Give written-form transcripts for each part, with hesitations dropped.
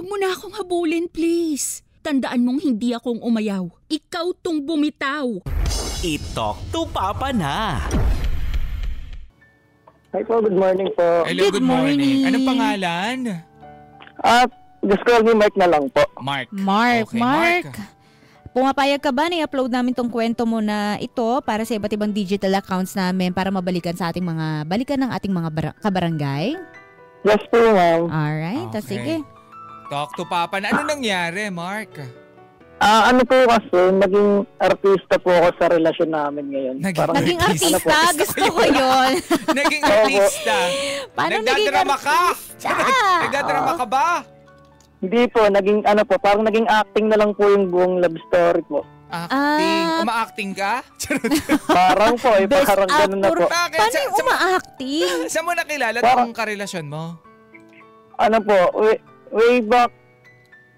Huwag mo na akong habulin, please. Tandaan mong hindi akong umayaw. Ikaw tong bumitaw. I-talk to Papa na. Hi po, good morning po. Hello, good morning. Anong pangalan? Just call me Mark na lang po. Mark. Mark, Okay, Mark. Pumapayag ka ba na i-upload namin tong kwento mo na ito para sa iba't ibang digital accounts namin para mabalikan sa ating balikan ng ating mga kabarangay? Yes po, ma'am. Alright, Okay. sige. Talk to Papa na. Ano nangyari, Mark? Ano po kasi, naging artista po ako sa relasyon namin ngayon. Naging artista? Gusto ko yun. Naging artista? Paano naging Nagdadrama ka? artista? Nagdadrama ka ba? Hindi po, parang naging acting na lang po yung buong love story po. Acting? Uma-acting ka? Parang po, parang ganun na po. Bakit? Paano yung uma-acting? Saan mo nakilala Parang- itong karelasyon mo? Way back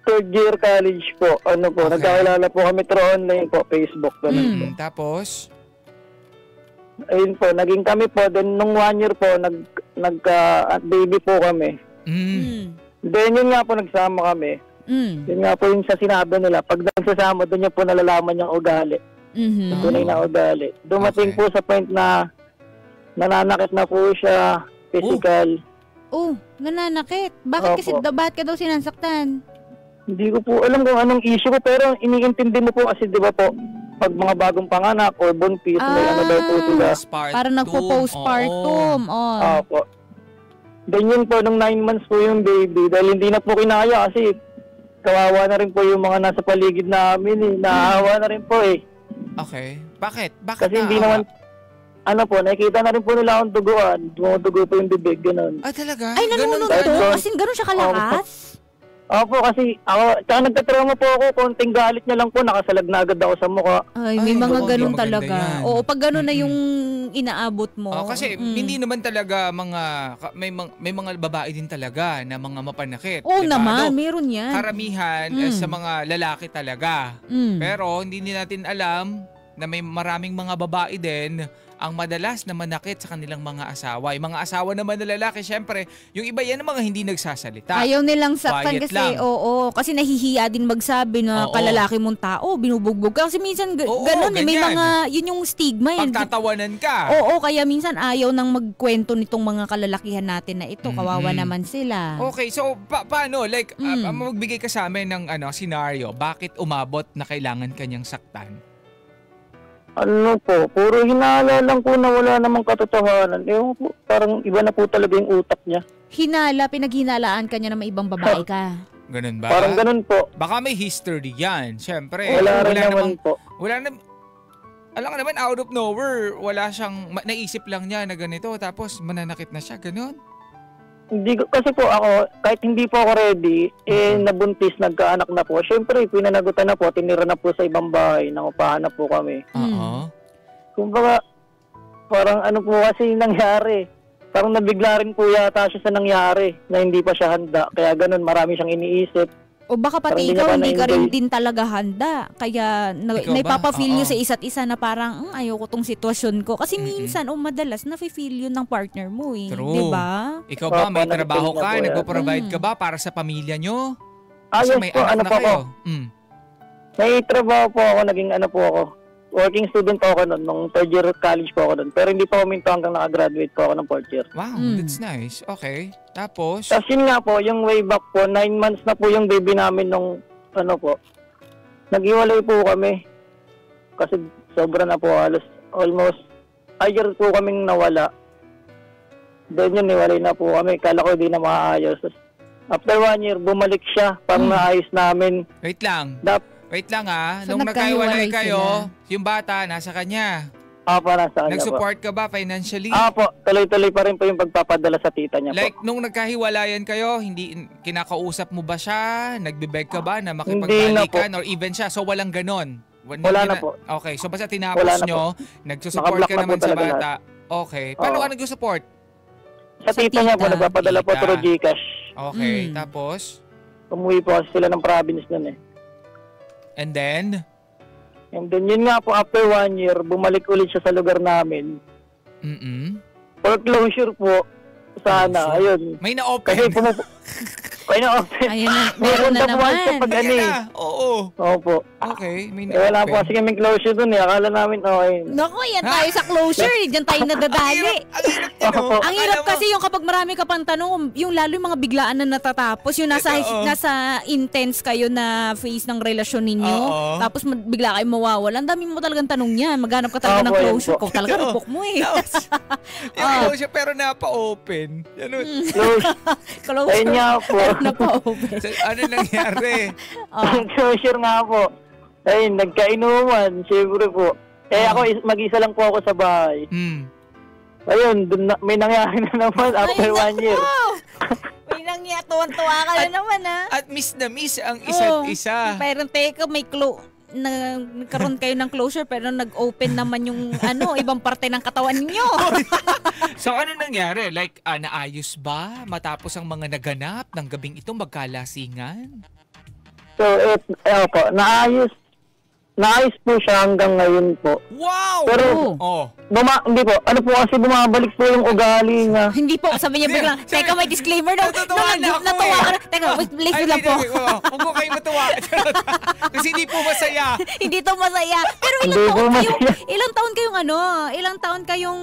third year college po, Okay. nagkakilala po kami through online po, Facebook. Ganun po. Tapos? Ayun po, naging kami po, then nung 1 year po, nagka-baby po kami. Then yun nga po, nagsama kami. Yun nga po yung sa sinabi nila, pag nagsasama, doon niya po nalalaman yung ugali. Yung tunay na ugali. Dumating Okay. po sa point na nananakit na po siya, physical. Oh, nananakit. Bakit ka daw sinasaktan? Hindi ko po alam kung anong issue ko, pero iniintindi mo po kasi di ba po, pag mga bagong panganak or buntis, may ano daw po sila. Parang nagpo-postpartum. Opo. Then yun po, nung 9 months po yung baby, dahil hindi na po kinaya kasi kawawa na rin po yung mga nasa paligid namin eh. Naawa na rin po eh. Okay. Bakit? Kasi hindi naman, nakikita na rin po nila akong duguan. Dumudugo po yung bibig, gano'n. Ah, talaga? Ay, Ganun nanunod ba? to? As in, ganun siya kalakas? Opo, kasi ako, tsaka nagtatrauma po ako, konting galit niya lang po, nakasalag na agad ako sa mukha. Ay, may mga oo, ganun maganda talaga. yan. Oo, pag ganun na yung inaabot mo. Kasi hindi naman talaga may mga babae din talaga na mga mapanakit. Oo diba? naman, meron yan. Karamihan sa mga lalaki talaga. Pero hindi natin alam na may maraming mga babae din ang madalas na manakit sa kanilang mga asawa. Yung mga asawa naman na lalaki, syempre, yung iba yan ang mga hindi nagsasalita. Ayaw nilang saktan Quiet kasi, lang. kasi nahihiya din magsabi na kalalaki mong tao, binubugbog ka. Kasi minsan ganun eh, may mga, yun yung stigma eh. Pagtatawanan ka. Oo, kaya minsan ayaw nang magkwento nitong mga kalalakihan natin na ito, kawawa naman sila. Okay, so paano? Like, magbigay ka sa amin ng scenario. Bakit umabot na kailangan kanyang saktan? Puro hinala lang po na wala namang katotohanan. Po, parang iba na po talaga yung utak niya. Pinaghinalaan ka niya na may ibang babae ka. Ganun ba? Parang ganun po. Baka may history yan. Siyempre. Wala rin naman po. Alam ka naman, out of nowhere, wala siyang, naisip lang niya na ganito, tapos mananakit na siya, ganun. Hindi ko, kasi po ako, kahit hindi po ako ready, nabuntis, nagkaanak na po. Siyempre, pinanagutan na po, tinira na po sa ibang bahay, nangupahan na po kami. Kumbaga, parang po kasi nangyari. Parang nabigla rin po yata siya sa nangyari, na hindi pa siya handa. Kaya ganun, marami siyang iniisip. O baka pati ikaw hindi ka rin din talaga handa. Kaya naipapafeel nyo sa isa't isa na parang ayoko tong sitwasyon ko. Kasi minsan madalas nafe-feel yun ng partner mo eh. True. Diba? Ikaw ba, may trabaho ka? Nagpo-provide ka ba para sa pamilya nyo? Yes may po, anak na kayo. May trabaho po ako, naging ako. Working student po ako noon, nung third year college po ako noon. Pero hindi po huminto hanggang nakagraduate po ako ng fourth year. Wow, that's nice. Okay. Tapos yun nga po, yung way back po, 9 months na po yung baby namin nung naghiwalay po kami. Kasi sobra na po, almost a year po kaming nawala. Then yun, niwalay na po kami. Kala ko di na maayos. After 1 year, bumalik siya. Parang naayos namin. Wait lang. So, Nung nagkahiwalay kayo, sila. yung bata nasa kanya. Nasaan niya po. Nag-support ka ba financially? Tuloy-tuloy pa rin po yung pagpapadala sa tita niya Like, po. nung nagkahiwalayan kayo, hindi kinakausap mo ba siya? Nagbibeg ka ba na Hindi makipagbalikan? na Or even siya? So, walang ganon? Wala na po. Okay, so basta tinapos nyo, nagsusupport Nakablock ka na naman po sa talaga bata. Okay. Paano ka nagsusupport? Sa tita niya po, nagpapadala po Tita. through Gcash. Okay, tapos? Umuwi po kasi sila ng province nun eh. And then yun nga po, after 1 year, bumalik ulit siya sa lugar namin. Foreclosure po. Sana, ayun. May na-open. Kasi Kaya na-open. Ayun na, meron na Pumunta po kasi naman. pag ano eh. Oo. Opo. Okay, may Wala po kasi kaming closure dun eh. Akala namin okay. Naku, yan tayo sa closure. Diyan tayo nadadali. Ang hirap nyo. Opo. Ang hirap kasi yung kapag marami ka pang tanong, yung lalo yung mga biglaan na natatapos, yung nasa intense kayo na phase ng relasyon ninyo, Oo. tapos bigla kayo mawawala. Ang dami mo talagang tanong niyan. Maghanap ka talaga ng Opo, yun closure. po. Kung talaga rupok mo eh. Yung closure pero napa-open. Ganun. Closure. Closure. Ayun nga po. Napa-open. So, ano nangyari? Closure nga po. Ayun, nagkainuman. Siyempre po. Ako mag-isa lang po ako sa bahay. Ayun, may nangyari na naman after 1 year. May nangyari. Tuwan-tuwa ka na naman ha. At miss na miss ang isa't isa. Pero teka, may nagkaroon kayo ng closure pero nag-open naman yung ibang parte ng katawan niyo. So ano nangyari? Like, naayos ba matapos ang mga naganap ng gabing ito magkalasingan? So, po, naayos po siya hanggang ngayon po. Wow! Pero, hindi po. Ano po kasi bumabalik po yung ugali niya. Hindi po, sabi niya biglang, teka may disclaimer daw. Natutuwa na ako Natuwa ka na. Teka, please lang po. Huwag mo kayong matuwa. Kasi hindi po masaya. Hindi to masaya. Pero ilang taon kayong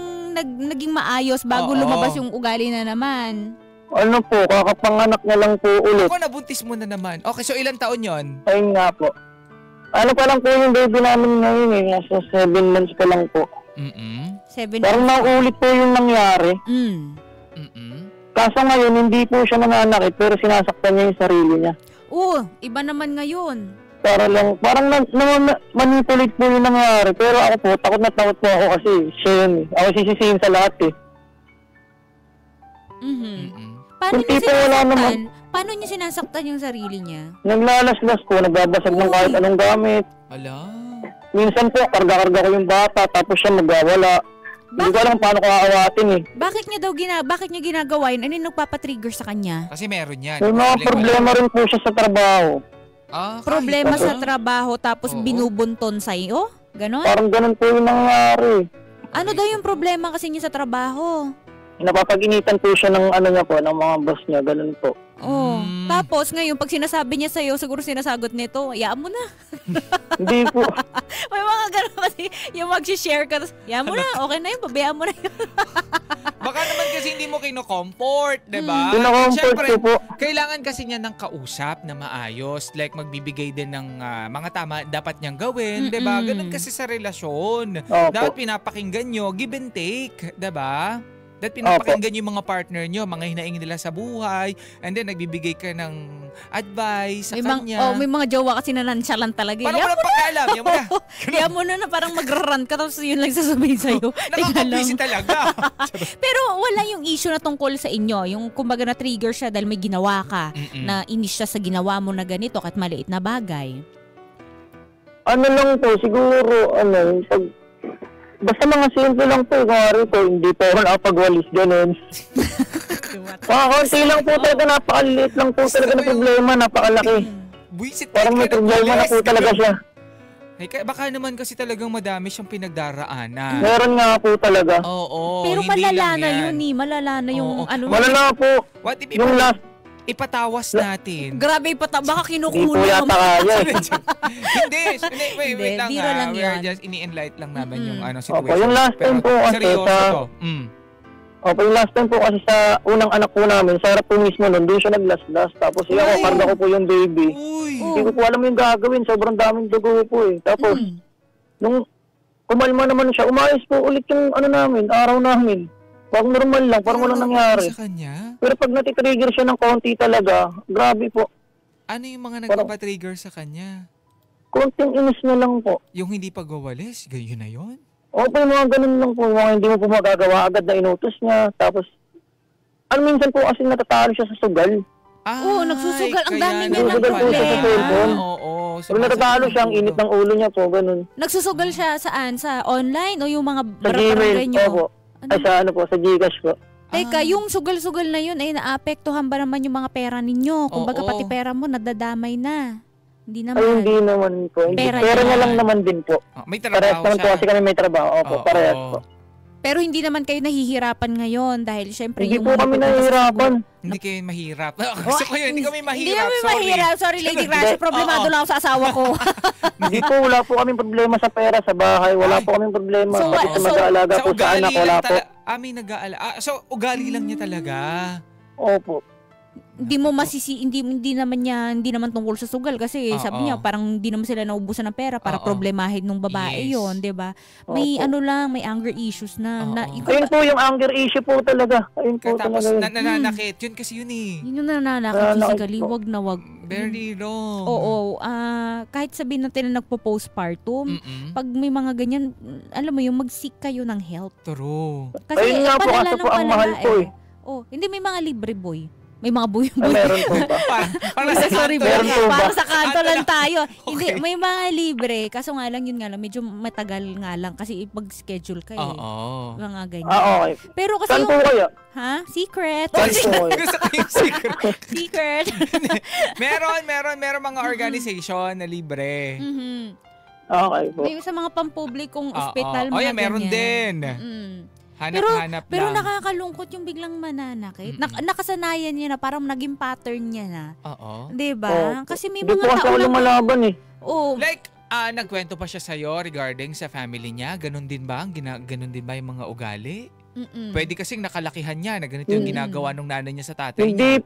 naging maayos bago lumabas yung ugali na naman? Ano po, kakapanganak na lang po ulit. Ako nabuntis mo na naman. Okay, so ilang taon yon? Ayun nga po. Ano pa lang po yung baby namin ngayon eh. Nasa 7 months pa lang po. 7 Parang naulit po yung nangyari. Kaso ngayon, hindi po siya nananakit pero sinasaktan niya yung sarili niya. Iba naman ngayon. Parang manipulate po yung nangyari. Pero ako po, takot na takot po ako kasi siya yun eh. Ako sisisihin sa lahat eh. Paano niya sinasaktan yung sarili niya? Naglalaslas po, nagbabasag ng kahit anong gamit. Ala. Minsan po, karga-karga ko yung bata, tapos siya magwawala. Hindi ko alam paano ko aawatin eh. Bakit niya ginagawa yun? Ano yung nagpapatrigger sa kanya? Kasi meron yan. May mga problema rin po siya sa trabaho. Problema sa trabaho tapos binubunton sa'yo? Ganon? Parang ganon po yung nangyari. Ano daw yung problema kasi niya sa trabaho? Napapag-initan po siya ng ng mga boss niya, ganun po. Tapos ngayon, pag sinasabi niya sa'yo, siguro sinasagot nito, hayaan mo na. Hindi po. May mga gano'n kasi, yung mag-share ka, hayaan mo na, okay na yun, pabayaan mo na yun. Baka naman kasi hindi mo kino-comfort, diba? Kino-comfort ko po. Kailangan kasi niya ng kausap na maayos, like magbibigay din ng mga tama dapat niyang gawin, diba? Ganun kasi sa relasyon. Dapat pinapakinggan nyo, give and take, diba? That pinapakinggan yung mga partner nyo, mga hinaing nila sa buhay, and then nagbibigay ka ng advice sa kanya. May mga jowa kasi na nonchalant talaga. Parang walang pagkaalam. Kaya mo na parang mag-run ka tapos yun lang sasabihin sa'yo. Nakakabisi talaga. Pero wala yung issue na tungkol sa inyo. Yung kumbaga na-trigger siya dahil may ginawa ka, na inis siya sa ginawa mo na ganito kahit maliit na bagay. Ano lang po, siguro, basta mga simple lang po, kumari po, hindi po ako nakapagwalis, ganun. Konti lang po talaga, napakaliit lang po talaga na problema, napakalaki. Parang may problema na po talaga siya. Baka naman kasi talagang madami siyang pinagdaraanan. Meron nga po talaga. Oo, pero hindi malala lang na yan. yun eh, malala na yung Malala po. What if yung last, ipatawas natin? Grabe, baka hindi po kinukulang. yata kaya. Wait lang biro lang we're yan. just ini-enlight lang namin yung situation. Opo, yung last time po kasi seryoso to. Yung last time po kasi sa unang anak po namin, sa harap po mismo nun, doon siya naglaslas. Tapos ako, karga ko po yung baby. Hindi ko po alam yung gagawin, sobrang daming dugo po eh. Tapos, nung kumalma naman siya, umayos po ulit yung araw namin. Parang normal lang, parang walang nangyari. Sa kanya? Pero pag natitrigger siya ng konti talaga, grabe po. Ano yung mga nagpapatrigger sa kanya? Konting inis na lang po. Yung hindi pagwawalis, ganyan na yun? Opo, yung mga ganun lang po, mga hindi mo po magagawa, agad na inutos niya. Tapos, minsan po kasi natatalo siya sa sugal. Nagsusugal. Ang dami niya ng Nagsusugal po siya sa cellphone. Oo. Pag natatalo siya, ang init ng ulo niya po, ganun. Nagsusugal siya saan? Sa online o yung mga Sa Gmail nyo? po. Ay, sa Gcash po. Teka, yung sugal-sugal na yun, naapektuhan ba naman yung mga pera ninyo? Kumbaga pati pera mo, nadadamay na. Hindi naman. Ay, hindi naman po. Pera niya lang naman din po. May trabaho parehas naman po kasi kami may trabaho. Opo, parehas po. Pero hindi naman kayo nahihirapan ngayon dahil syempre Hindi yung po mga kami pinag- nahihirapan. Hindi kayo mahirap. Gusto ko yun, hindi kami mahirap. Hindi kami sorry. mahirap. Sorry, Lady Crash. Problemado lang ako sa asawa ko. Hindi po, wala po kaming problema sa pera sa bahay. Wala po kaming problema. So, Bakit so, mag-aalaga po sa anak? Wala po. May nag-aalaga. So, ugali lang niya talaga. Opo. Hindi mo hindi naman tungkol sa sugal kasi sabi niya parang hindi naman sila naubusan ng pera para problemahin nung babae yon, 'di ba? May may anger issues na. Ayun po yung anger issue po talaga. Ayun po Tapos talaga. nananakit. Yun kasi yun eh. Yun yung nananakit physically, wag na wag. Very wrong. Oo, kahit sabihin natin na nagpo-postpartum, pag may mga ganyan, alam mo yung mag-seek kayo ng help. True. Kasi ayun nga po, kasi po ang mahal po eh. Oh, hindi may mga libre boy. May mga buyo. Meron po ba? Para sa Sorry, kanto lang. para sa kanto lang tayo. Okay. Hindi, may mga libre. Kaso nga lang, yun nga lang, medyo matagal nga lang kasi pag-schedule ka eh. Oo. Mga ganyan. Okay. Pero kasi Saan po kaya? Ha? Secret. Saan po kaya? Gusto ko yung secret. Secret. meron mga organization na libre. Okay po. May sa mga pampublikong ospital, mga yeah, meron ganyan. din. Hanap-hanap pero lang. nakakalungkot yung biglang mananakit. Nakasanayan niya na, parang naging pattern niya na. Oo. 'Di ba? Kasi may Hindi mga po kasi ako lumalaban eh. Oh, Like, nagkwento pa siya sa'yo regarding sa family niya? Ganon din ba? Ganon din ba yung mga ugali? Pwede kasing nakalakihan niya na ganito yung ginagawa ng nanay niya sa tatay Hindi. niya.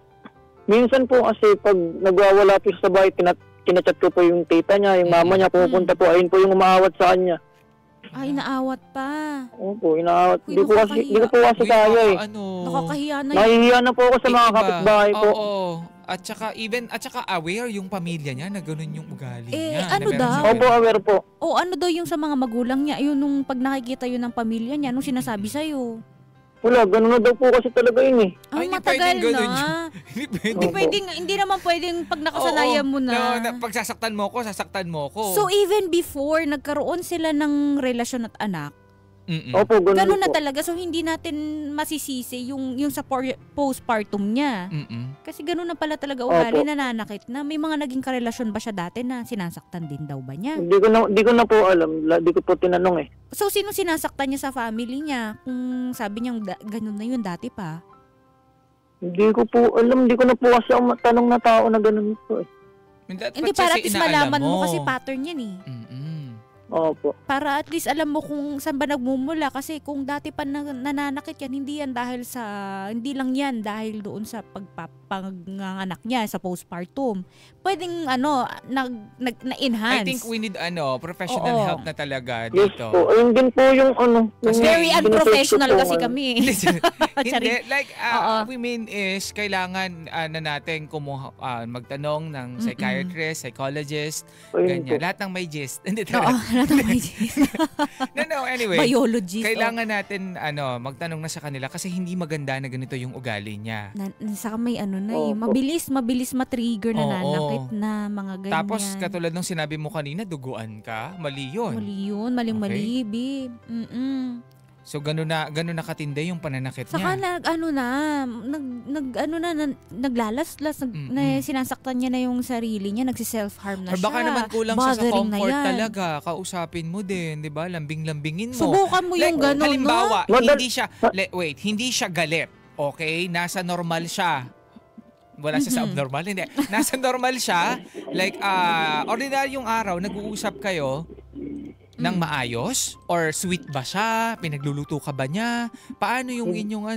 Minsan po kasi pag nagwawala po siya sa bahay, kinachat ko po yung tita niya, yung mama niya, pupunta po. Ayun po yung umaawat sa kanya. inaawat pa. Opo, inaawat. Uy, Hindi ko po kasi kaya eh. Nakakahiya na yun. Nahihiya na po ako sa mga Iba. kapitbahay po. Oo. At saka aware yung pamilya niya na ganun yung ugali niya. ano na meron daw? siyang Opo, aware po. O ano daw yung sa mga magulang niya, yun nung pag nakikita yun ng pamilya niya, nung sinasabi sa'yo. Wala, ganun na daw po kasi talaga yun eh. Ay, hindi Matagal pwedeng ganun na. Hindi pwede. Hindi pwedeng, hindi naman pwedeng pag nakasanayan mo na. Pag sasaktan mo ko. So even before, nagkaroon sila ng relasyon at anak, Opo, ganun ganun na po. talaga. So hindi natin masisisi yung sa postpartum niya. Kasi ganun na pala talaga ugali, Opo. nananakit na. May mga naging karelasyon ba siya dati na sinasaktan din daw ba niya? Hindi ko na po alam. Hindi ko po tinanong eh. So sino sinasaktan niya sa family niya? Kung sabi niya ganun na yun dati pa. Hindi ko po alam. Hindi ko na po kasi ang tanong na tao na ganun po eh. Hindi, para at least malaman mo kasi pattern yan eh. Opo. Para at least alam mo kung saan ba nagmumula kasi kung dati pa nananakit yan, hindi lang yan dahil doon sa pagpapanganak niya sa postpartum. Pwedeng na-enhance. I think we need professional help na talaga Yes dito. po. Ayun din po yung Kasi Very yung unprofessional sinusearch ko kasi po, kami. Hindi, like, Oo. we mean is, kailangan na natin magtanong ng psychiatrist, psychologist, Ayun ganyan. po. Lahat ng may gist. Hindi Oo, talaga. No, anyway. Biologist. Kailangan natin magtanong na sa kanila kasi hindi maganda na ganito yung ugali niya. Saka may Opo. mabilis matrigger na Oo. nanakit na mga ganyan. Tapos, katulad ng sinabi mo kanina, duguan ka, mali yun. Mali yun, maling-mali, babe. So, ganun na katindi yung pananakit Saka niya. naglalaslas, sinasaktan niya na yung sarili niya, nagsi-self-harm na Or baka siya. naman kulang siya sa Bothering na comfort yan. talaga. Kausapin mo din, di ba? Lambing-lambingin mo. Subukan mo yung ganun, halimbawa, no? hindi siya galit. Okay? Nasa normal siya. Wala siya sa abnormal. Hindi. Nasa normal siya. Like, ordinaryong araw, nag-uusap kayo ng maayos? Or sweet ba siya? Pinagluluto ka ba niya? Paano yung inyong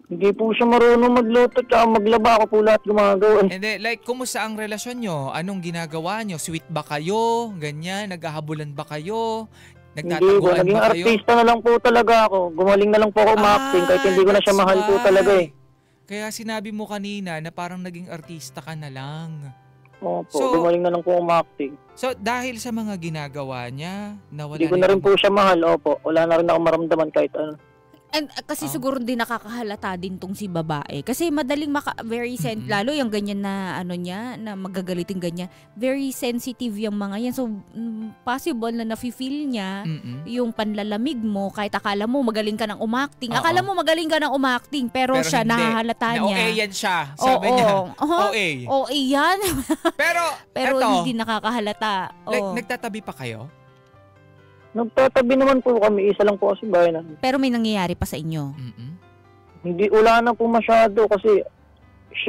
Hindi po siya marunong magluto tsaka maglaba. Ako po lahat gumagawa. Hindi, like, kumusta ang relasyon nyo? Anong ginagawa nyo? Sweet ba kayo? Ganyan? Naghahabulan ba kayo? Hindi po. Nagtataguan Naging ba kayo? artista na lang po talaga ako. Gumaling na lang po ako ma-acting kahit hindi ko na siya that's mahal po why. talaga eh. Kaya sinabi mo kanina na parang naging artista ka na lang. Opo, So, gumaling na lang po ako ma-acting. So, dahil sa mga ginagawa niya, nawala Hindi ko na rin po siya mahal. Opo, wala na rin ako maramdaman kahit ano. And kasi siguro din nakakahalata din tong si babae. Kasi madaling lalo yung ganyan na niya, na magagaliting ganyan. Very sensitive yung mga yan. So, possible na nafe-feel niya yung panlalamig mo kahit akala mo magaling ka ng umacting. Oo. Akala mo magaling ka ng umacting pero siya hindi. nahahalata Na niya. OA yan siya. Sabi niya. OA. OA yan. Pero pero eto, hindi nakakahalata. like, Oo. nagtatabi pa kayo? Nagtatabi naman po kami, isa lang po kasi bahay namin. Pero may nangyayari pa sa inyo? Hindi, wala na po masyado kasi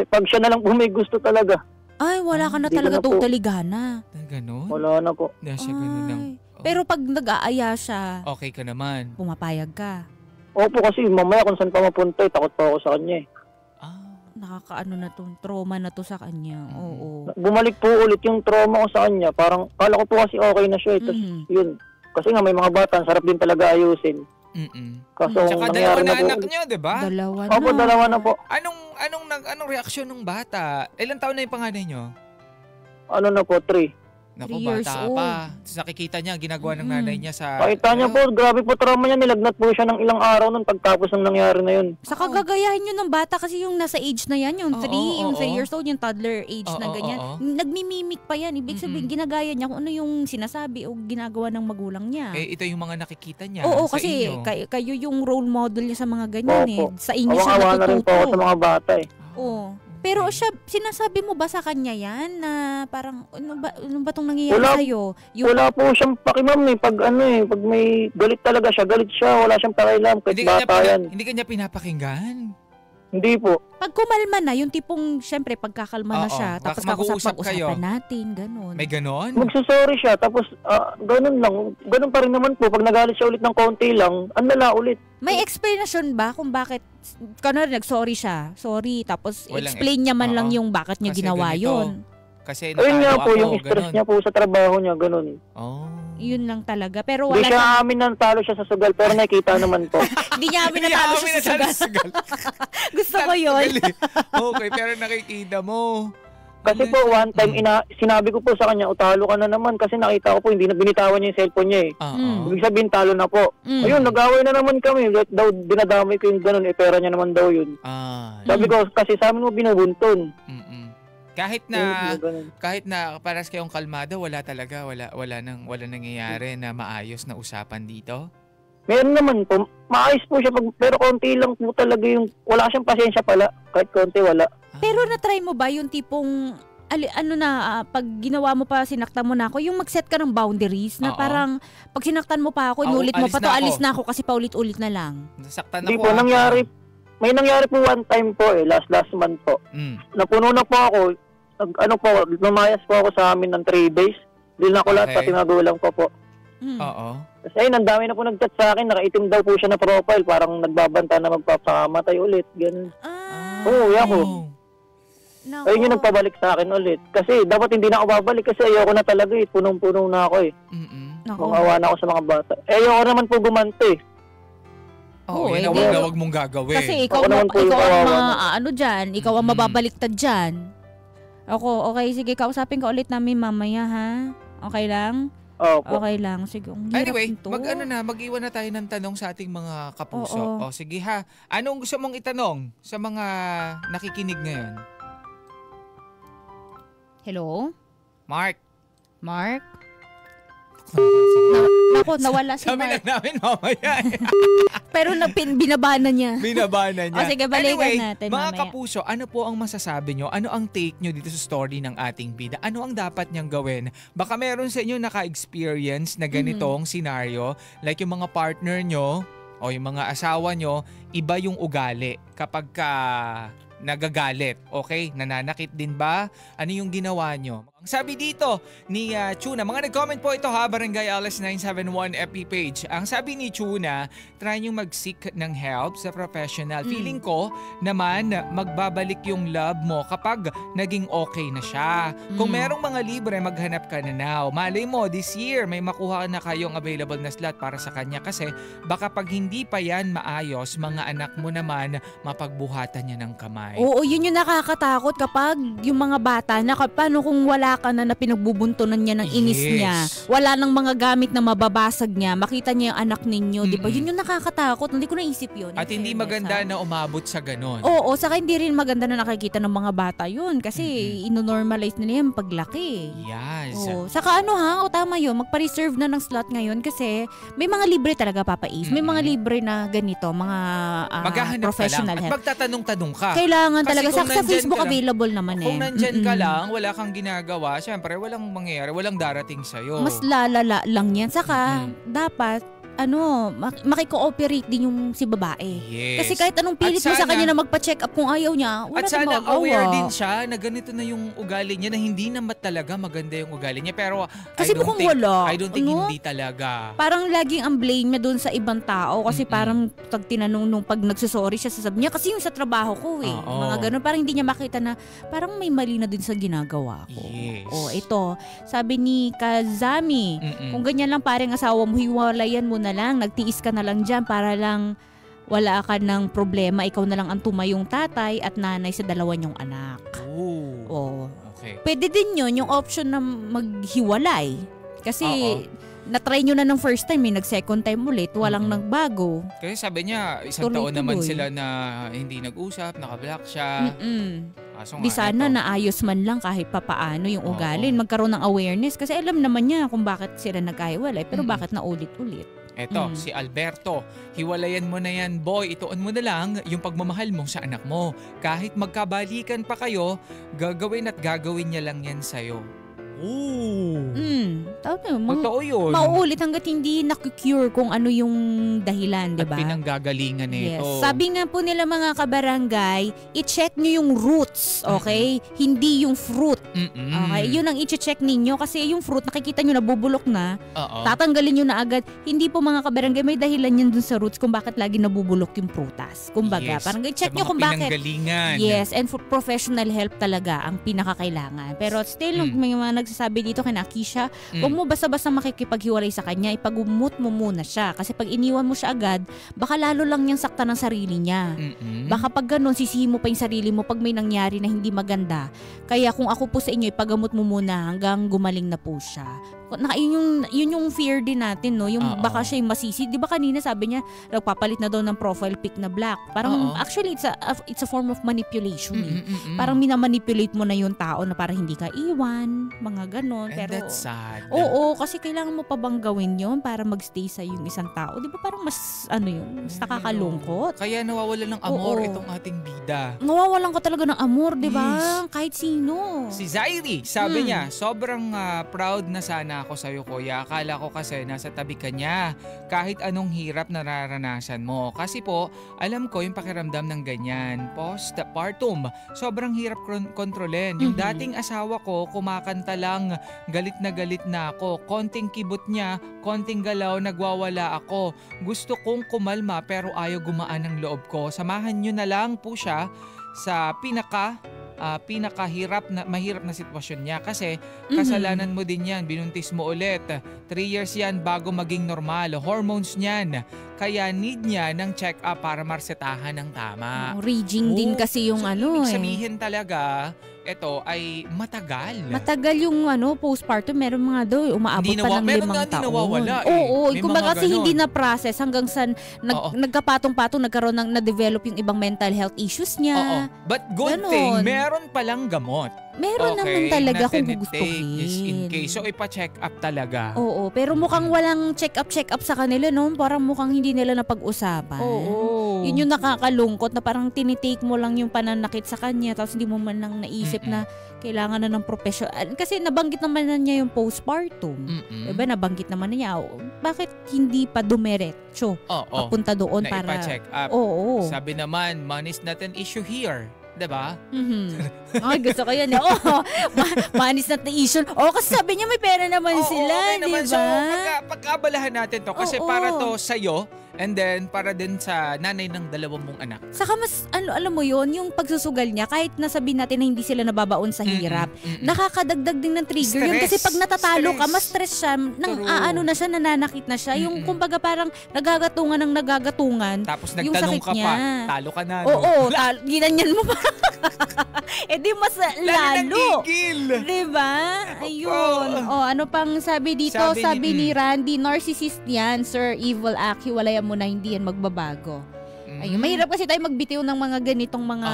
pag siya na lang po may gusto talaga. Ay, wala ka na Hindi ko talaga na po. totally gana. Ganon? Wala na po. Hindi siya ganun lang. Ay. Pero pag nag-aaya siya, Okay ka naman. pumapayag ka. Opo kasi mamaya kung saan pa mapunta, takot pa ako sa kanya eh. Nakakaano na to, trauma na to sa kanya. Oo. Bumalik po ulit yung trauma ko sa kanya. Parang kala ko po kasi okay na siya eh. Tapos yun. Kasi nga may mga bata, ang sarap din talaga ayusin. Kaso Tsaka dalawa nangyari na na po. anak niyo, di ba? Dalawa na. Opo, dalawa na po. Anong reaksyon ng bata? Ilang taon na yung panganay niyo? Ano na po, 3. Naku, 3 years bata old. pa. Tapos nakikita niya, ginagawa ng nanay niya sa... Pakita niya po, grabe po trauma niya. Nilagnat po siya ng ilang araw nun pagtapos ng nangyari na yun. Saka gagayahin nyo ng bata kasi yung nasa age na yan, yung 3, yung 3 oo. years old, yung toddler age na ganyan. Nagmimimik pa yan. Ibig sabihin, ginagaya niya kung ano yung sinasabi o ginagawa ng magulang niya. Eh, ito yung mga nakikita niya Oo, sa kasi inyo. kayo yung role model niya sa mga ganyan Opo. Sa inyo siya Awang-awa na rin po ako sa natututo. mga bata eh. Oo. Pero siya, sinasabi mo ba sa kanya yan na parang, ano ba itong nangyayari Wala. sa'yo? Wala po siyang pakimam eh. Pag pag may galit talaga siya, galit siya. Wala siyang pakialam. Kahit bata yan. Hindi kanya pinapakinggan. Hindi po. Pag kumalma na, yung tipong, syempre, pagkakalma na Oo, siya, tapos mag-uusap kayo. pag-usapan natin, ganun. May ganon? Magsasorry siya. Tapos ganun lang. Ganun pa rin naman po. Pag nagalit siya ulit ng konti lang, ulit. May explanation ba kung bakit, nag-sorry siya, sorry, tapos Walang explain niya man lang oo. yung bakit niya Kasi ginawa ganito. yun. Kasi Ayun nga natalo po, ako, yung stress ganon. niya po sa trabaho niya, ganun. Oh. Yun lang talaga. Pero Hindi wala siya siyang- amin na talo siya sa sugal, pero nakikita naman po. Hindi niya amin natalo siya sa sugal. Gusto ko yun. Okay, pero nakikita mo. Kasi po, one time, sinabi ko po sa kanya, utalo ka na naman kasi nakita ko po, hindi na binitawan niya yung cellphone niya eh. Ibig sabihin, talo na po. Ayun, nag-away na naman kami. Daw, dinadamay ko yung ganun, pera niya naman daw yun. Sabi ko, kasi sa amin mo binubuntun. Kahit na paras kayong kalmado, wala talaga, wala nangyayari na maayos na usapan dito. Meron naman po, maayos po siya, pero konti lang po talaga yung, wala siyang pasensya pala, kahit konti wala. Pero na-try mo ba yung tipong, pag ginawa mo pa, sinaktan mo na ako, yung mag-set ka ng boundaries na Oo. parang, pag sinaktan mo pa ako, inulit mo alis pa to, na ako. alis na ako kasi paulit-ulit na lang. Nasaktan Hindi ako. po, may nangyari po one time po last month po. Napuno na po ako, lumayas po ako sa amin ng 3 days. Dil na ko lahat, pati magulang ko po. Oo. Kasi ayun, ang dami na po nag-chat sa akin, nakaitim daw po siya na profile, parang nagbabanta na magpapamatay ulit, ganun. Oo, ako. Nako. Ayun yung nagpabalik sa akin ulit. Kasi dapat hindi na ako babalik kasi ayoko na talaga eh, punong-puno na ako eh. Nako. Mangawa na ako sa mga bata. Ayoko naman po gumanti. Oo, yan hindi. ang wag mong gagawin. Kasi ikaw Ako naman po yung ang kawawa dyan, ikaw ang mababaliktad dyan. Okay, sige, kausapin ka ulit namin mamaya, ha? Okay lang? Opo. Okay lang, sige. Ang hirap Anyway, nito. mag-iwan na tayo ng tanong sa ating mga kapuso. Oo. O sige ha, anong gusto mong itanong sa mga nakikinig ngayon? Hello? Mark? Mark? Naku, nawala si Sabi Mark. na namin mamaya. Pero binabana niya. Binabana niya. O sige, balikan Anyway, natin mga mamaya. kapuso, ano po ang masasabi nyo? Ano ang take nyo dito sa story ng ating bida? Ano ang dapat niyang gawin? Baka meron sa inyo naka-experience na ganitong senaryo, like yung mga partner nyo o yung mga asawa nyo, iba yung ugali kapag nagagalit. Okay? Nananakit din ba? Ano yung ginawa nyo? Ang sabi dito ni Chuna, mga nag-comment po ito ha, Barangay Alice 971 FB page. Ang sabi ni Chuna, try nyo mag-seek ng help sa professional. Feeling ko naman magbabalik yung love mo kapag naging okay na siya. Kung merong mga libre, maghanap ka na now. Malay mo, this year may makuha na kayong available na slot para sa kanya kasi baka pag hindi pa yan maayos, mga anak mo naman mapagbuhatan niya ng kamay. Oo, yun yung nakakatakot kapag yung mga bata, paano kung wala ka na pinagbubuntunan niya ng inis Yes. niya, wala nang mga gamit na mababasag niya, makita niya yung anak ninyo, di ba? Yun yung nakakatakot, hindi ko naisip yun. At hindi maganda na umabot sa ganon. Oo, saka hindi rin maganda na nakikita ng mga bata yun kasi ino-normalize nila yung paglaki. Yes. Oo. Saka tama yun, magpa-reserve na ng slot ngayon kasi may mga libre talaga, Papa Ace. May mga libre na ganito, mga Maghahanap professional ka lang help. at magtatanong-tanong ka. Kailangan kailangan Kasi talaga. kung Sa nandyan Facebook ka lang- available naman eh. Kung nandyan ka lang, wala kang ginagawa, syempre walang mangyayari, walang darating sa'yo. Mas lalala lang yan. Saka, dapat, makikooperate din yung si babae. Yes. Kasi kahit anong pilit mo sa kanya na magpa-check up kung ayaw niya, wala At sana magagawa. aware din siya na ganito na yung ugali niya, na hindi naman talaga maganda yung ugali niya. Pero Kasi mukhang wala. I don't think Ano? hindi talaga. Parang laging ang blame niya doon sa ibang tao kasi parang pag tinanong nung pag nagsusorry siya, sasabi niya kasi yung sa trabaho ko eh. Oo. Mga ganun. Parang hindi niya makita na parang may mali na din sa ginagawa ko. Yes. Ito. Sabi ni Kazami, kung ganyan lang parang asawa mo, hiwalayan mo na lang, nagtiis ka na lang dyan para lang wala ka ng problema. Ikaw na lang ang tumayong tatay at nanay sa dalawa niyong anak. Oh. Okay. Pwede din yun, yung option na maghiwalay. Kasi na-try nyo na ng first time, nag-second time ulit, walang nagbago. Kasi sabi niya, isang taon naman sila na hindi nag-usap, naka-block siya. Kaso Di sana naayos man lang kahit papaano yung ugali, magkaroon ng awareness. Kasi alam naman niya kung bakit sila nagkahiwalay, pero bakit naulit-ulit. Eto, si Alberto, hiwalayan mo na yan, boy. Ituon mo na lang yung pagmamahal mo sa anak mo. Kahit magkabalikan pa kayo, gagawin at gagawin niya lang yan sa'yo. Totoo yun. Mauulit hanggat hindi nakukure kung ano yung dahilan, di ba? At pinanggagalingan nito. Yes. Sabi nga po nila mga kabarangay, i-check nyo yung roots, okay? Hindi yung fruit. Okay? Yun ang i-check ninyo kasi yung fruit, nakikita nyo nabubulok na, tatanggalin nyo na agad. Hindi po mga kabarangay, may dahilan yan dun sa roots kung bakit lagi nabubulok yung prutas. Kumbaga, parang i-check nyo kung bakit. Pinanggalingan. Yes, and for professional help talaga ang pinakakailangan. Pero still, may mga nagsasabi dito kina Keisha, huwag mo basta-basta makikipaghiwalay sa kanya, ipagumot mo muna siya. Kasi pag iniwan mo siya agad, baka lalo lang niyang sakta ng sarili niya. Baka pag ganun, sisihin mo pa yung sarili mo pag may nangyari na hindi maganda. Kaya kung ako po sa inyo, ipagamot mo muna hanggang gumaling na po siya. Yun yung fear din natin, no? Yung baka siya yung masisi. Di ba kanina sabi niya, nagpapalit na daw ng profile pic na black. Parang actually, it's a form of manipulation. Parang minamanipulate mo na yung tao na parang hindi ka iwan, mga ganon. And pero that's sad. Oo, kasi kailangan mo pa bang gawin yun para magstay sa yung isang tao? Di ba parang mas, mas nakakalungkot? Kaya nawawalan ng amor itong ating bida. Nawawalan ka talaga ng amor, di ba? Yes. Kahit sino. Si Zairi, sabi niya, sobrang proud na sana ako sa'yo, kuya. Akala ko kasi nasa tabi ka niya kahit anong hirap na nararanasan mo. Kasi po, alam ko yung pakiramdam ng ganyan. Postpartum, sobrang hirap kontrolin. Yung dating asawa ko, kumakanta lang, galit na ako. Konting kibot niya, konting galaw, nagwawala ako. Gusto kong kumalma pero ayaw gumaan ang loob ko. Samahan niyo na lang po siya sa mahirap na sitwasyon niya kasi kasalanan mo din yan, binuntis mo ulit. 3 years yan bago maging normal. Hormones niyan. Kaya need niya ng check-up para marsetahan ng tama. Raging din kasi yung ibig sabihin talaga, ito ay matagal. Matagal yung postpartum. Meron mga daw, umaabot pa ng 5 taon. Nawawala Oo, May kumbaga mga kasi ganon. hindi na-process hanggang sa nagkapatong-patong, nagkaroon na-develop yung ibang mental health issues niya. But good thing, meron palang gamot. Meron naman talaga kung gugustuhin. Just in case. So, ipa-check up talaga. Oo, pero mukhang walang check-up sa kanila, no? Parang mukhang hindi nila napag-usapan. Oo. Yun yung nakakalungkot na parang tinitake mo lang yung pananakit sa kanya tapos hindi mo man lang naisip na kailangan na ng professional. Kasi nabanggit naman na niya yung postpartum. Diba? Nabanggit naman na niya. Bakit hindi pa dumiretso? Papunta doon na para ipa-check up. Oo. Sabi naman, money is not an issue here. Diba? Ay, gusto ko yan. Manis na issue. Kasi sabi niya may pera naman sila, okay naman. diba? So, pagkabalahan natin to. Kasi para to sa'yo, and then para din sa nanay ng 2 mong anak. Saka mas, alam mo yon yung pagsusugal niya, kahit nasabihin natin na hindi sila nababaon sa hirap, nakakadagdag din ng trigger yun. Kasi pag natatalo ka, mas stress siya, nananakit na siya. Yung kumbaga parang nagagatungan ng nagagatungan. Tapos yung nagtanong sakit ka niya. pa, talo ka na. Ginanyan mo pa. Di mas lalo. Diba? Ayun. Ano pang sabi dito? Sabi ni Randy, narcissist yan, sir, evil act, hiwalayan mo na, hindi yan magbabago. Ayun, mahirap kasi tayo magbitiw ng mga ganitong mga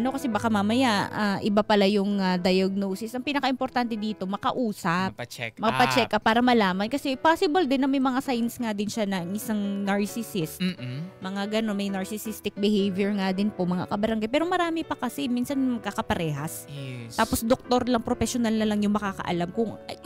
kasi baka mamaya iba pala yung diagnosis. Ang pinaka-importante dito, makausap. Mapacheck up para malaman. Kasi possible din na may mga signs nga din siya na isang narcissist. Mga gano'n, may narcissistic behavior nga din po, mga kabarangay. Pero marami pa kasi, minsan magkakaparehas. Yes. Tapos doktor lang, professional na lang yung makakaalam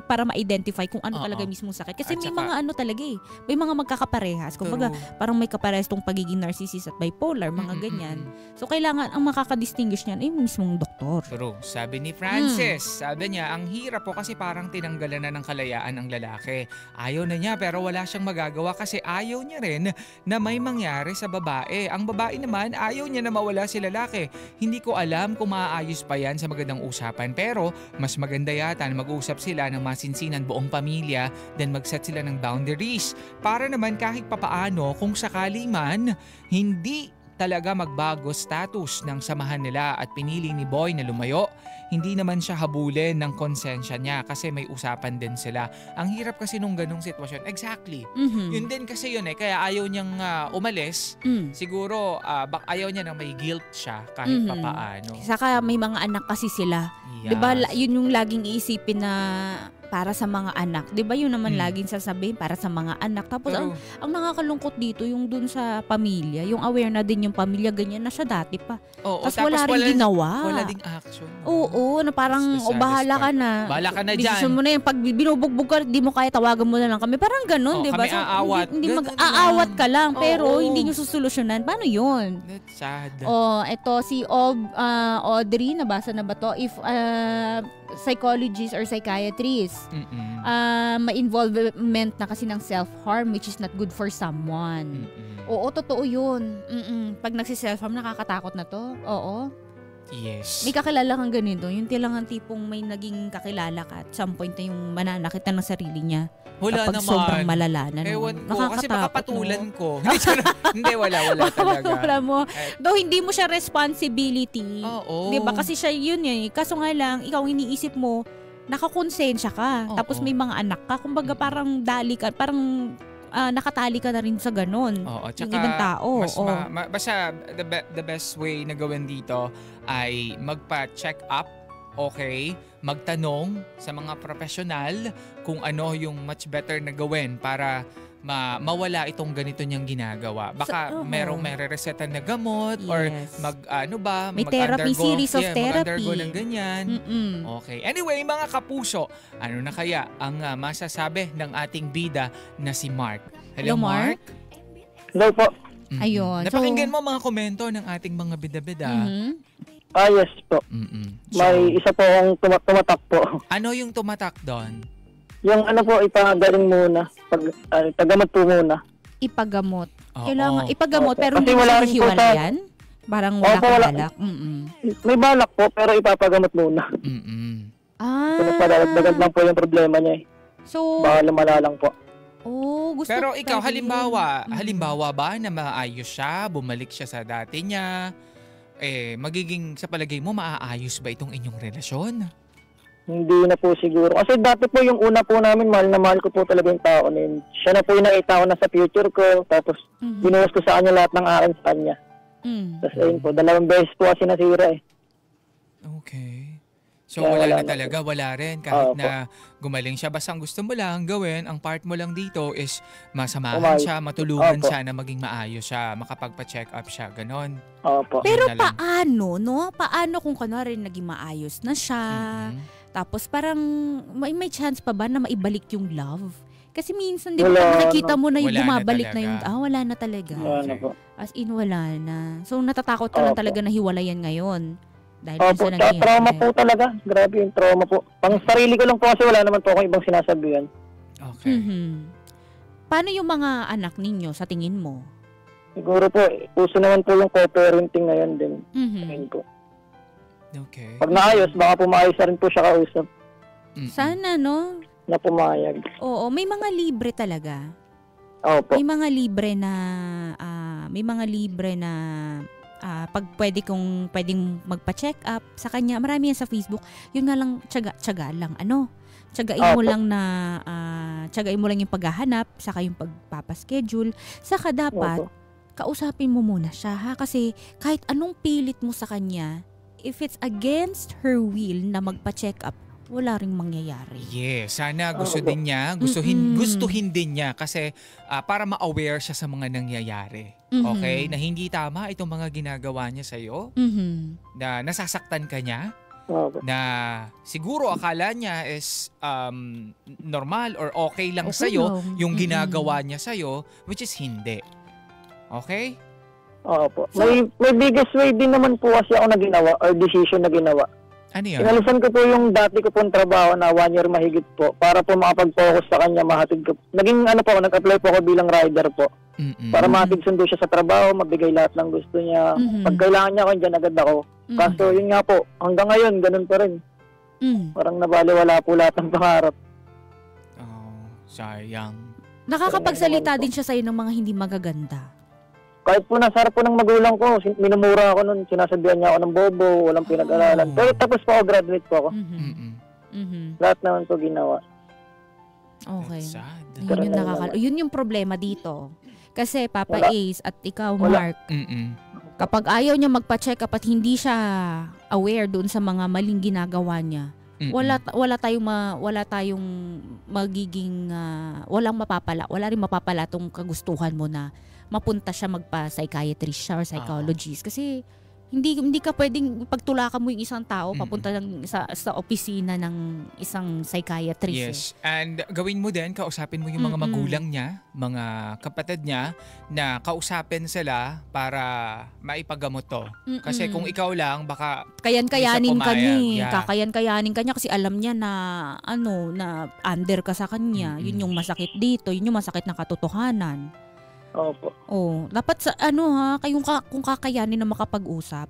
para ma-identify kung ano talaga mismong sakit. Kasi may mga talaga may mga magkakaparehas. Kumbaga, parang may kaparehas tong pagiging narcissist at bipolar, mga ganyan. So, kailangan ang makakadistinguish niyan ay mismong doktor. True. Sabi ni Francis, sabi niya, ang hirap po kasi parang tinanggalan na ng kalayaan ang lalaki. Ayaw na niya pero wala siyang magagawa kasi ayaw niya rin na may mangyari sa babae. Ang babae naman, ayaw niya na mawala si lalaki. Hindi ko alam kung maaayos pa yan sa magandang usapan pero mas maganda yata na mag-usap sila ng masinsinan buong pamilya then mag-set sila ng boundaries. Para naman kahit papaano kung sakali man, hindi talaga magbago status ng samahan nila at pinili ni Boy na lumayo, hindi naman siya habulin ng konsensya niya kasi may usapan din sila. Ang hirap kasi nung ganong sitwasyon. Exactly. Yun din kasi yun kaya ayaw niyang umalis. Siguro ayaw niya na may guilt siya kahit papaano. Saka may mga anak kasi sila. Yes. Diba yun yung laging iisipin na para sa mga anak. 'Di ba? Yun naman laging sasabihin para sa mga anak. Tapos Pero, ang nakakalungkot dito yung dun sa pamilya, yung aware na din yung pamilya ganyan na siya dati pa. Tapos wala rin ginawa. Wala ding action. Oo, na parang bahala ka na. Bahala ka na dyan. Decision mo na yung pag binubugbog ka, di mo kaya tawagan mo na lang kami. Parang ganun, 'di ba? Kami aawat. Hindi mag-aawat ka lang pero hindi niyo susolusyonan. Paano 'yun? That's sad. Ito si Audrey, nabasa na ba to? If psychologist or psychiatrist, may involvement na kasi ng self-harm which is not good for someone. Oo, totoo yun. Pag nagsi-self-harm, nakakatakot na to. Oo. Yes. May kakilala kang ganito. Yung tilangang tipong may naging kakilala ka at some point na yung mananakit na ng sarili niya. Wala kapag naman. sobrang malala na. Ewan ko, kasi baka patulan ko. Hindi, wala talaga. Wala mo. Though hindi mo siya responsibility. Oo. Diba? Kasi siya yun Kaso nga lang, ikaw iniisip mo, nakakonsensya ka. Tapos may mga anak ka. Kumbaga parang dali ka, parang nakatali ka na rin sa ganun. Oo, tsaka yung ibang tao. Basta the best way na gawin dito ay magpa-check up. Okay, magtanong sa mga profesional kung ano yung much better na gawin para mawala itong ganito niyang ginagawa. Baka merong may re-resetan na gamot or may therapy, series of therapy. Mag-undergo ng ganyan. Okay. Anyway, mga kapuso, ano na kaya ang masasabi ng ating bida na si Mark? Hello, Mark? Hello po. Ayun. Napakinggan mo mga komento ng ating mga bida-bida. Yes po. May isa po akong tumatak po. Ano yung tumatak doon? Yung po, ipagaling muna. Tagamot po muna. Ipagamot. Oo. Kailangan ipagamot pero Kasi hindi mo wala siya rin po hiwalayan? Parang wala kang balak. May balak po, pero ipapagamot muna. Pinagpadagdagan lang po yung problema niya So, baka lumala lang po. Gusto Pero ikaw, pa rin. halimbawa ba na maayos siya, bumalik siya sa dati niya, magiging sa palagay mo, maaayos ba itong inyong relasyon? Hindi na po siguro. Kasi dati po yung una po namin, mahal na mahal ko po talaga yung tao na yun. Siya na po yung nakita ko na sa future ko, tapos binuhos ko sa kanya lahat ng akin sa kanya. Tapos ayun po, 2 beses po kasi nasira Okay. So wala na talaga, wala rin. Kahit na gumaling siya, basta ang gusto mo lang gawin, ang part mo lang dito is masamahan siya, matulungan siya na maging maayos siya, makapagpa-check up siya, ganon. Opo. Pero paano, no? Paano kung kunwari naging maayos na siya? Tapos parang may chance pa ba na maibalik yung love? Kasi minsan, di ba, nakikita mo na yung bumabalik na yung, wala na talaga. Wala na po. As in, wala na. So, natatakot ka lang talaga na hiwalayan ngayon. Dahil Opo, tsaka trauma po talaga. Grabe yung trauma po. Pang sarili ko lang po kasi wala naman po akong ibang sinasabihan. Okay. Paano yung mga anak ninyo sa tingin mo? Siguro po, uso naman po yung co-parenting ngayon din. Ayun po. Okay. Pag naayos, baka pumayos na rin po siya kausap. Sana, no? Na pumayag. Oo, may mga libre talaga. Opo. May mga libre na pag pwedeng magpa-check up sa kanya, marami yan sa Facebook. Yun nga lang, tiyaga lang. Tiyagain mo lang tiyagain mo lang yung paghahanap, saka yung pagpapaschedule. Saka dapat, kausapin mo muna siya ha. Kasi kahit anong pilit mo sa kanya, if it's against her will na magpa-check up, wala ring mangyayari. Yes, sana gusto din niya, gustuhin din niya kasi para ma-aware siya sa mga nangyayari. Okay? Na hindi tama itong mga ginagawa niya sa'yo, na nasasaktan ka niya, na siguro akala niya is normal or okay lang sa'yo yung ginagawa niya sa'yo, which is hindi. Okay? Opo. May biggest way din naman po kasi ako na ginawa or decision na ginawa. Ano yun? Inalisan ko po yung dati ko pong trabaho na 1 year mahigit po para po makapag-focus sa kanya, mahatid ko. Naging nag-apply po ako bilang rider po. Para mahatid sundo siya sa trabaho, mabigay lahat ng gusto niya. Pag kailangan niya ako, dyan agad ako. Kaso yun nga po, hanggang ngayon, ganun pa rin. Parang nabaliwala po lahat ng pangarap. Oh, sayang. Nakakapagsalita din siya sa'yo ng mga hindi magaganda. Kahit po nasa harap po ng magulang ko, minumura ako nun, sinasabihan niya ako ng bobo, walang pinag-aralan. Pero tapos po ako, graduate po ako. Lahat naman po ginawa. Okay. That's sad. Yun yung problema dito. Kasi Papa Ace at ikaw, Mark, kapag ayaw niya magpa-check up at hindi siya aware doon sa mga maling ginagawa niya, wala tayong magiging wala rin mapapala tong kagustuhan mo na mapunta siya magpa-psychiatrist siya or psychologist kasi hindi ka pwedeng pagtulakan mo yung isang tao papunta lang sa opisina ng isang psychiatrist. Yes. And gawin mo din, kausapin mo yung mga magulang niya, mga kapatid niya, na kausapin sila para maipagamot to. Kasi kung ikaw lang, baka kayan-kayanin ka niya. Yeah. Kakayan-kayanin ka niya kasi alam niya na na under ka sa kanya. Yun yung masakit dito, yun yung masakit na katotohanan. Opo. Dapat sa kung kakayanin na makapag-usap.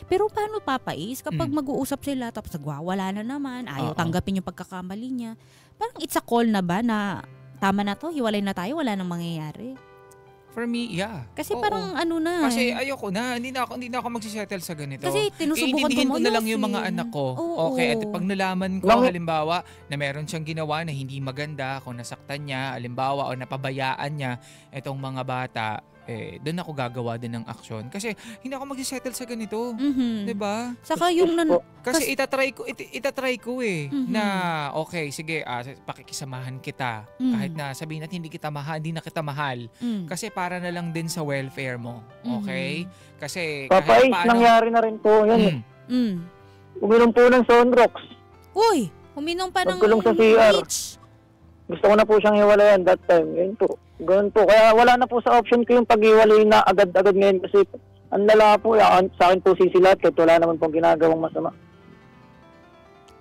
Pero paano Papa Ace kapag mag-uusap sila tapos nagwawala na naman, ayaw tanggapin yung pagkakamali niya. Parang it's a call na ba na tama na to, hiwalay na tayo, wala nang mangyayari. For me, yeah. Kasi parang na. Kasi ayoko na, hindi na ako magsisettle sa ganito. Kasi tinusubukan ko na lang yung mga anak ko. Okay, at pag nalaman ko, halimbawa, na meron siyang ginawa na hindi maganda, kung nasaktan niya, halimbawa, o napabayaan niya itong mga bata, doon ako gagawa din ng aksyon. Kasi hindi ako magsisettle sa ganito. Diba? Saka yung kasi itatry ko na okay, sige, pakikisamahan kita. Kahit na sabihin natin hindi na kita mahal. Kasi para na lang din sa welfare mo. Okay? Kasi Papa Ace, nangyari na rin po yan. Uminom po ng Sonrox. Uy! Uminom pa ng Pagkulong sa CR. bleach. Gusto ko na po siyang hiwalayan that time. Yun po. Ganun po. Kaya wala na po sa option ko yung pag-iwalay na agad-agad ngayon kasi ang lala po. Sa akin po sisilat kahit wala naman pong ginagawang masama.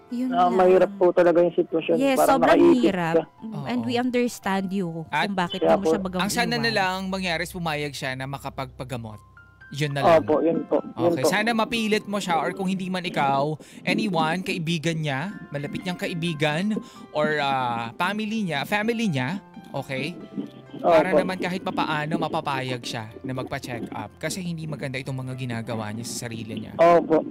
Yun mahirap po talaga yung sitwasyon. Yes, sobrang hirap. And we understand you kung bakit mo siya magawa. Ang sana na lang mangyari is pumayag siya na makapagpagamot. Yun na lang. Opo, yun po. Okay, sana mapilit mo siya or kung hindi man ikaw, anyone, kaibigan niya, malapit niyang kaibigan or family niya, okay? Para naman kahit papaano mapapayag siya na magpa-check up kasi hindi maganda itong mga ginagawa niya sa sarili niya. Opo.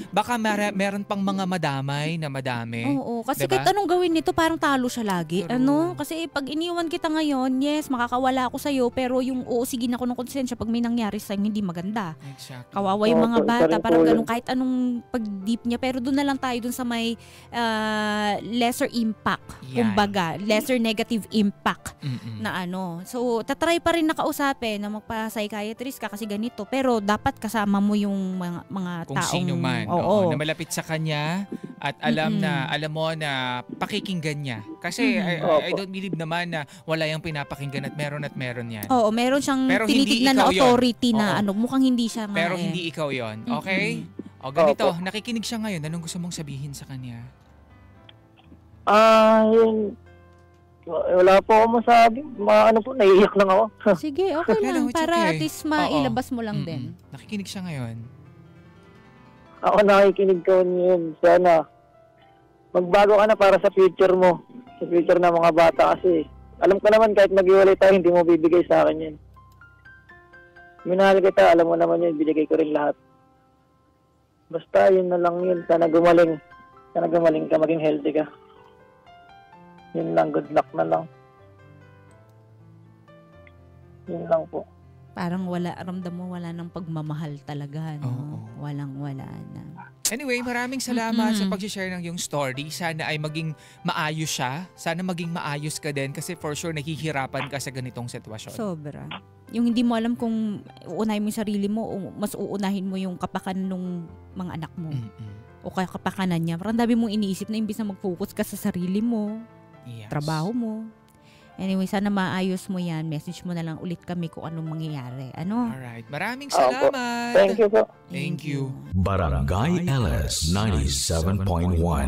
Baka meron pang mga madamay na madami. Oo, kasi diba? kahit anong gawin nito parang talo siya lagi. Kasi pag iniwan kita ngayon, yes, makakawala ako sa'yo pero yung sige na ako ng konsensya pag may nangyari sa'yo hindi maganda. Exactly. Kawawa yung mga bata, parang ganun kahit anong pag-deep niya pero doon na lang tayo doon sa may lesser impact. Kumbaga, lesser negative impact na So, tatry pa rin nakausapin na magpa-psychiatrist ka kasi ganito. Pero dapat kasama mo yung mga kung taong... sino man. Na malapit sa kanya at alam mo na pakikinggan niya. Kasi I don't believe naman na wala yung pinapakinggan at meron yan. Oo, meron siyang tinitignan na authority na mukhang hindi siya nga. Pero hindi ikaw yon. Okay? O ganito, nakikinig siya ngayon. Anong gusto mong sabihin sa kanya? Yun. Wala po ako masabi. Naiiyak lang ako. Sige, okay lang. Para at least mailabas mo lang din. Nakikinig siya ngayon. Ako nakikinig ko ngayon. Sana, magbago ka na para sa future mo. Sa future ng mga bata kasi. Alam ko naman kahit mag-iwalay tayo, hindi mo bibigay sa akin yun. Minahal kita, alam mo naman yun, binigay ko rin lahat. Basta yun na lang yun. Sana gumaling ka, maging healthy ka. Yun lang, good luck na lang. Yun lang po. Parang ramdam mo wala nang pagmamahal talaga, no? Oo. Walang-wala na. Anyway, maraming salamat sa pag-share ng iyong story. Sana ay maging maayos siya. Sana maging maayos ka din kasi for sure nahihirapan ka sa ganitong sitwasyon. Sobra. Yung hindi mo alam kung uunahin mo yung sarili mo o mas uunahin mo yung kapakanan ng mga anak mo. O kaya kapakanan niya. Parang dami mong iniisip na imbis na mag-focus ka sa sarili mo, Yes. trabaho mo. Anyway, sana maayos mo yan. Message mo na lang ulit kami kung anong mangyayari. Ano? Alright. Maraming Opo. salamat. Thank you po. Thank you. Barangay LS 97.1.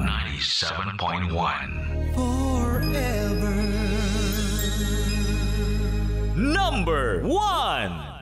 97.1. Number 1.